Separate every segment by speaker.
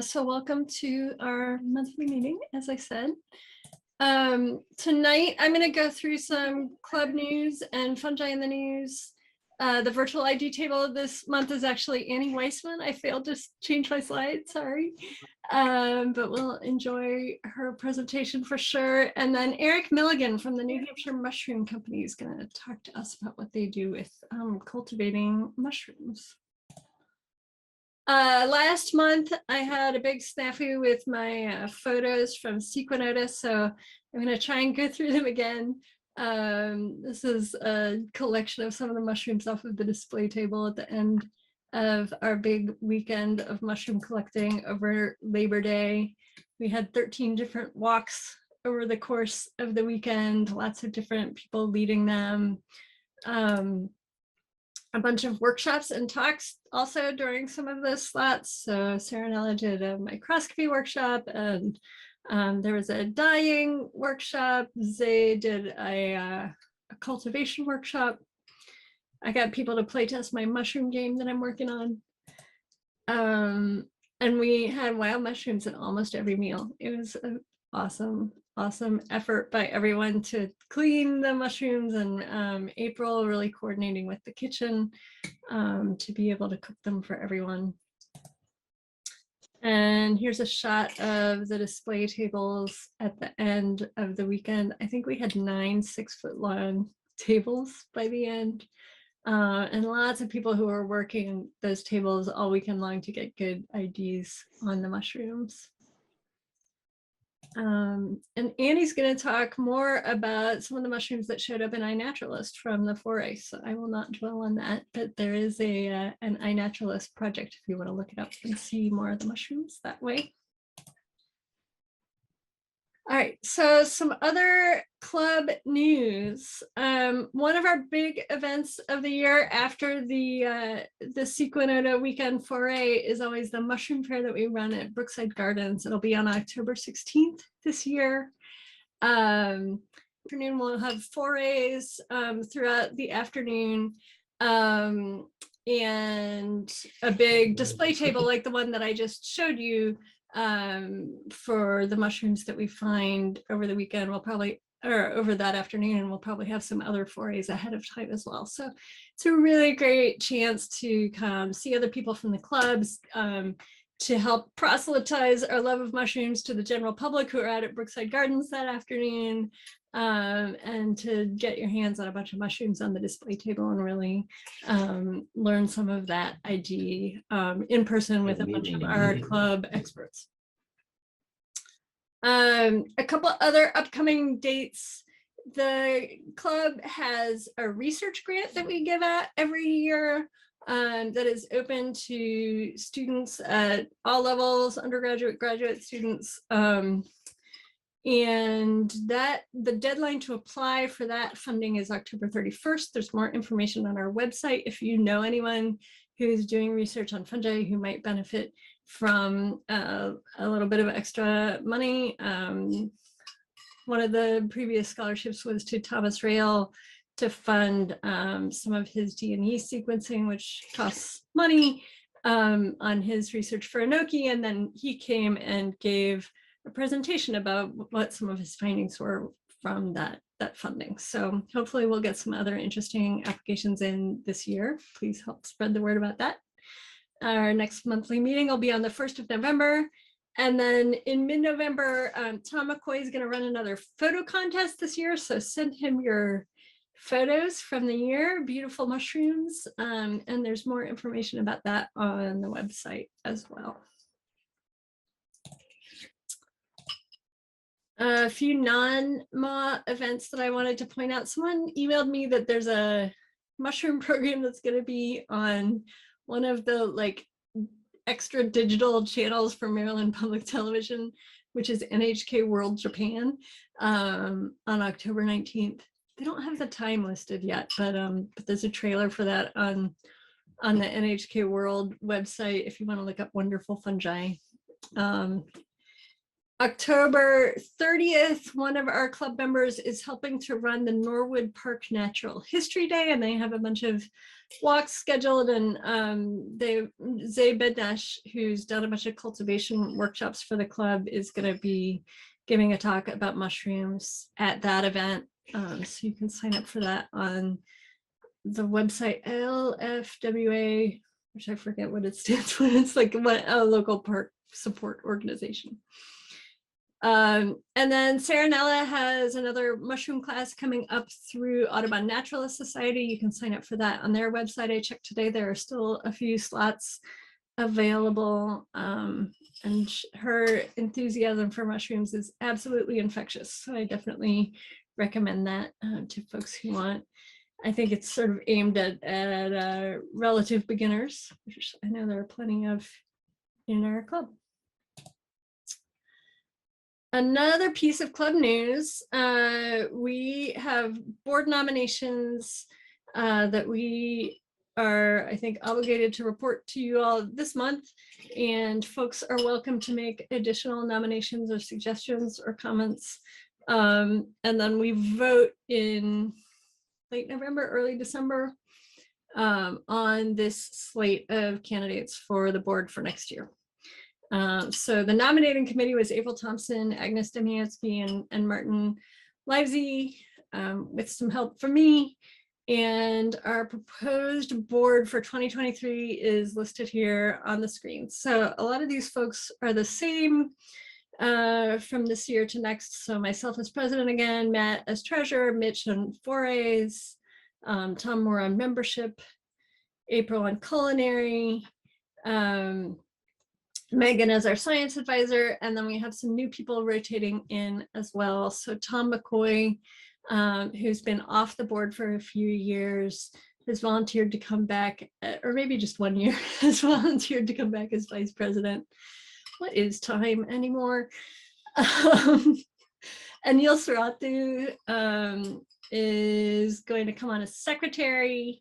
Speaker 1: So welcome to our monthly meeting, as I said. Tonight, I'm going to go through some club news and fungi in the news. The virtual ID table this month is actually Annie Weissman. I failed to change my slide, sorry. But we'll enjoy her presentation for sure. And then Eric Milligan from the New Hampshire Mushroom Company is going to talk to us about what they do with cultivating mushrooms. Last month, I had a big snafu with my photos from Sequanota, so I'm going to try and go through them again. This is a collection of some of the mushrooms off of the display table at the end of our big weekend of mushroom collecting over Labor Day. We had 13 different walks over the course of the weekend, lots of different people leading them. A bunch of workshops and talks also during some of the slots. So Sarah and Ella did a microscopy workshop, and there was a dyeing workshop. Zay did a cultivation workshop. I got people to play test my mushroom game that I'm working on. And we had wild mushrooms at almost every meal. It was an awesome effort by everyone to clean the mushrooms, and April really coordinating with the kitchen to be able to cook them for everyone. And here's a shot of the display tables at the end of the weekend. I think we had 9 6-foot-long tables by the end. And lots of people who are working those tables all weekend long to get good IDs on the mushrooms. And Annie's going to talk more about some of the mushrooms that showed up in iNaturalist from the foray, so I will not dwell on that, but there is an iNaturalist project if you want to look it up and see more of the mushrooms that way. All right, so some other club news. One of our big events of the year after the Sequanota weekend foray is always the mushroom fair that we run at Brookside Gardens. It'll be on October 16th this year. Afternoon, we'll have forays throughout the afternoon, and a big display table like the one that I just showed you for the mushrooms that we find over the weekend. We'll probably, or over that afternoon, and we'll probably have some other forays ahead of time as well. So it's a really great chance to come see other people from the clubs, to help proselytize our love of mushrooms to the general public who are out at Brookside Gardens that afternoon, and to get your hands on a bunch of mushrooms on the display table and really learn some of that ID in person with a bunch of our club experts. A couple other upcoming dates. The club has a research grant that we give out every year that is open to students at all levels, undergraduate, graduate students. And that the deadline to apply for that funding is October 31st. There's more information on our website if you know anyone who's doing research on fungi who might benefit from a little bit of extra money. One of the previous scholarships was to Thomas Rail to fund some of his DNA sequencing, which costs money, on his research for enoki. And then he came and gave a presentation about what some of his findings were from that funding. So hopefully we'll get some other interesting applications in this year. Please help spread the word about that. Our next monthly meeting will be on the 1st of November. And then in mid-November, Tom McCoy is going to run another photo contest this year. So send him your photos from the year, beautiful mushrooms. And there's more information about that on the website as well. A few non-MAW events that I wanted to point out. Someone emailed me that there's a mushroom program that's going to be on one of the extra digital channels for Maryland Public Television, which is NHK World Japan, on October 19th. They don't have the time listed yet, but there's a trailer for that on the NHK World website if you want to look up wonderful fungi. October 30th, one of our club members is helping to run the Norwood Park Natural History Day, and they have a bunch of walks scheduled, and Zay Bednash, who's done a bunch of cultivation workshops for the club, is going to be giving a talk about mushrooms at that event. So you can sign up for that on the website LFWA, which I forget what it stands for. It's like a local park support organization. And then Sarah Nella has another mushroom class coming up through Audubon Naturalist Society. You can sign up for that on their website. I checked today, there are still a few slots available. And her enthusiasm for mushrooms is absolutely infectious. So I definitely recommend that to folks who want. I think it's sort of aimed at relative beginners, which I know there are plenty of in our club. Another piece of club news, we have board nominations that we are, I think, obligated to report to you all this month, and folks are welcome to make additional nominations or suggestions or comments. And then we vote in late November, early December on this slate of candidates for the board for next year. So the nominating committee was April Thompson, Agnes Demiansky, and Martin Livesey, with some help from me. And our proposed board for 2023 is listed here on the screen. So a lot of these folks are the same from this year to next. So myself as president again, Matt as treasurer, Mitch on forays, Tom Moore on membership, April on culinary, Megan as our science advisor, and then we have some new people rotating in as well. So Tom McCoy, who's been off the board for a few years, has volunteered to come back, or maybe just 1 year, has volunteered to come back as vice president. What is time anymore? And Neil Saratu is going to come on as secretary.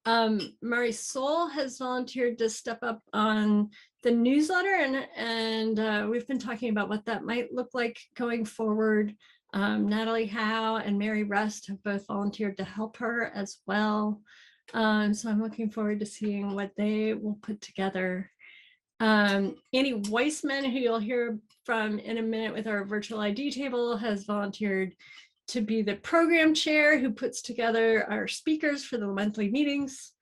Speaker 1: Marisol has volunteered to step up on the newsletter, and we've been talking about what that might look like going forward. Natalie Howe and Mary Rust have both volunteered to help her as well. So I'm looking forward to seeing what they will put together. Annie Weissman, who you'll hear from in a minute with our virtual ID table, has volunteered to be the program chair who puts together our speakers for the monthly meetings.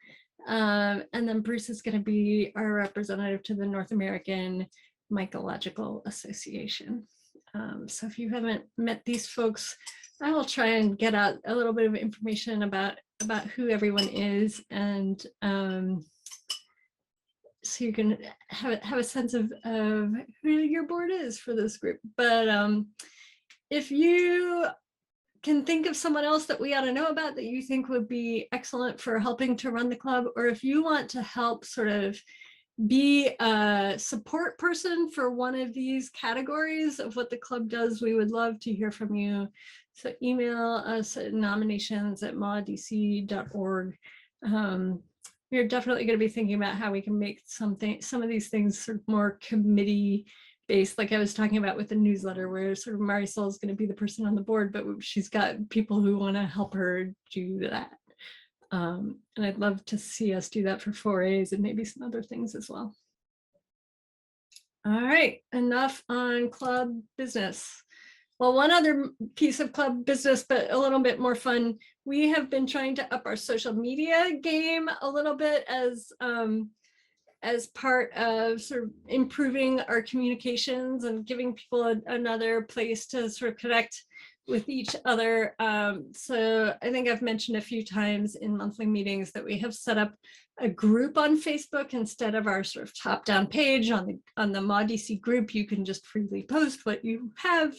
Speaker 1: And then Bruce is going to be our representative to the North American Mycological Association. So if you haven't met these folks, I will try and get out a little bit of information about who everyone is, and so you can have a sense of who your board is for this group. But if you can think of someone else that we ought to know about that you think would be excellent for helping to run the club, or if you want to help sort of be a support person for one of these categories of what the club does, we would love to hear from you. So email us at nominations@mawdc.org. We're definitely going to be thinking about how we can make some of these things sort of more committee based, like I was talking about with the newsletter, where sort of Marisol is going to be the person on the board, but she's got people who want to help her do that. And I'd love to see us do that for forays and maybe some other things as well. All right, enough on club business. Well, one other piece of club business, but a little bit more fun. We have been trying to up our social media game a little bit as part of sort of improving our communications and giving people another place to sort of connect with each other. So I think I've mentioned a few times in monthly meetings that we have set up a group on Facebook instead of our sort of top-down page on the MAWDC group. You can just freely post what you have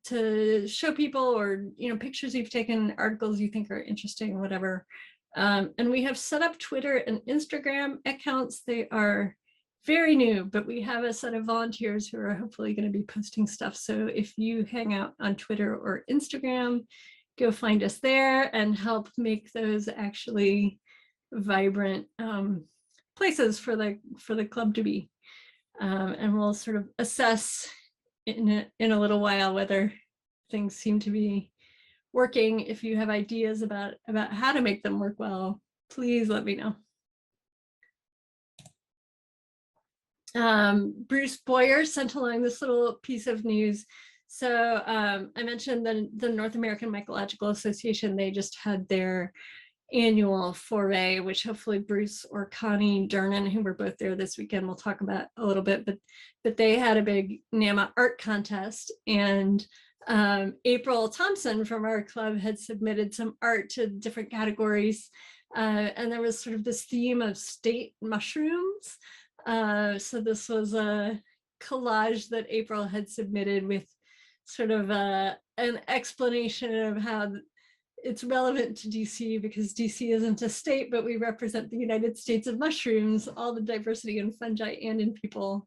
Speaker 1: to show people, or pictures you've taken, articles you think are interesting, whatever. And we have set up Twitter and Instagram accounts. They are very new, but we have a set of volunteers who are hopefully going to be posting stuff. So if you hang out on Twitter or Instagram, go find us there and help make those actually vibrant places for the club to be. And we'll sort of assess in a little while whether things seem to be working. If you have ideas about how to make them work well, please let me know. Bruce Boyer sent along this little piece of news. So I mentioned the North American Mycological Association, they just had their annual foray, which hopefully Bruce or Connie Durnan, who were both there this weekend, will talk about a little bit, but they had a big NAMA art contest, and April Thompson from our club had submitted some art to different categories, and there was sort of this theme of state mushrooms. So this was a collage that April had submitted with sort of an explanation of how it's relevant to DC, because DC isn't a state, but we represent the United States of mushrooms, all the diversity in fungi and in people,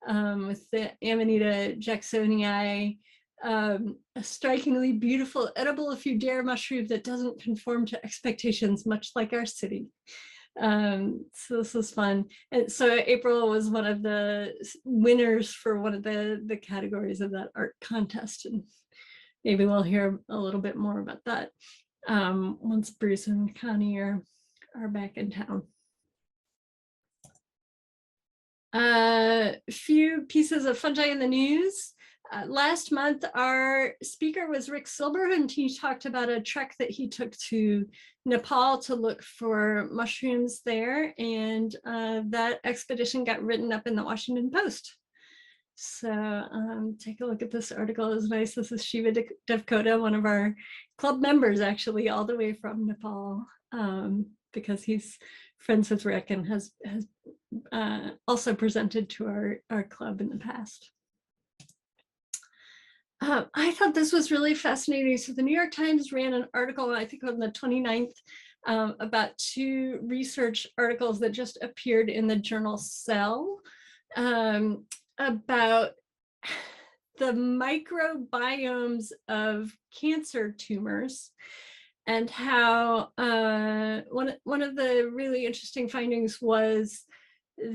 Speaker 1: with the Amanita jacksonii, a strikingly beautiful edible if you dare mushroom that doesn't conform to expectations, much like our city. So this was fun. And so April was one of the winners for one of the categories of that art contest, and maybe we'll hear a little bit more about that once Bruce and Connie are back in town. A few pieces of fungi in the news. Last month, our speaker was Rick Silber, and he talked about a trek that he took to Nepal to look for mushrooms there, and that expedition got written up in the Washington Post. So take a look at this article. It's nice. This is Shiva Devkota, one of our club members, actually, all the way from Nepal, because he's friends with Rick and has also presented to our club in the past. I thought this was really fascinating. So the New York Times ran an article, I think on the 29th, about 2 research articles that just appeared in the journal Cell, about the microbiomes of cancer tumors, and how one of the really interesting findings was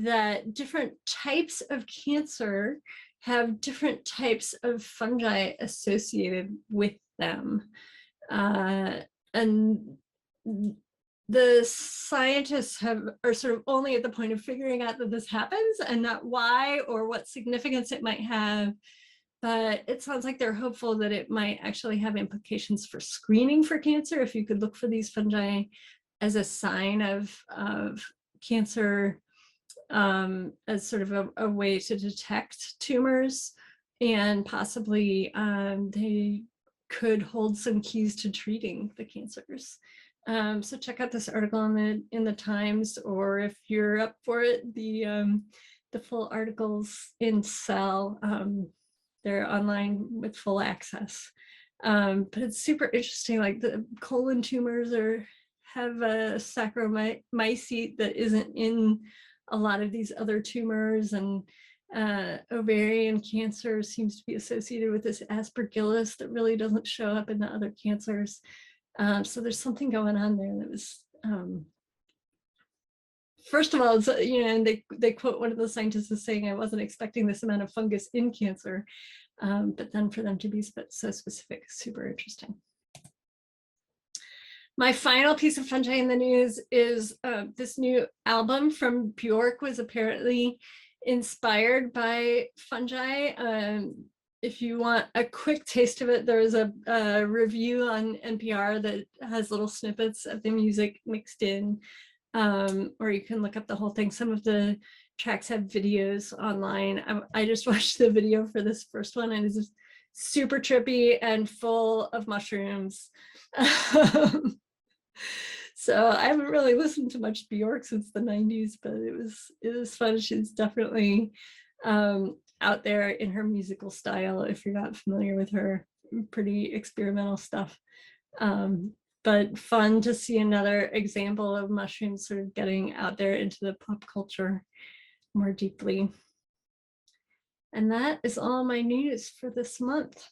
Speaker 1: that different types of cancer have different types of fungi associated with them. And the scientists are sort of only at the point of figuring out that this happens and not why or what significance it might have. But it sounds like they're hopeful that it might actually have implications for screening for cancer if you could look for these fungi as a sign of cancer, as sort of a way to detect tumors, and possibly they could hold some keys to treating the cancers. So check out this article in the Times, or if you're up for it, the full articles in Cell. They're online with full access. But it's super interesting, like the colon tumors have a saccharomycete that isn't in a lot of these other tumors, and ovarian cancer seems to be associated with this aspergillus that really doesn't show up in the other cancers. So there's something going on there that was, first of all, it's, and they quote one of the scientists as saying, I wasn't expecting this amount of fungus in cancer, but then for them to be so specific is super interesting. My final piece of fungi in the news is this new album from Bjork was apparently inspired by fungi. If you want a quick taste of it, there's a review on NPR that has little snippets of the music mixed in, or you can look up the whole thing. Some of the tracks have videos online. I just watched the video for this first one, and it's super trippy and full of mushrooms. So I haven't really listened to much Bjork since the 90s, but it was fun. She's definitely out there in her musical style. If you're not familiar with her, pretty experimental stuff. But fun to see another example of mushrooms sort of getting out there into the pop culture more deeply. And that is all my news for this month.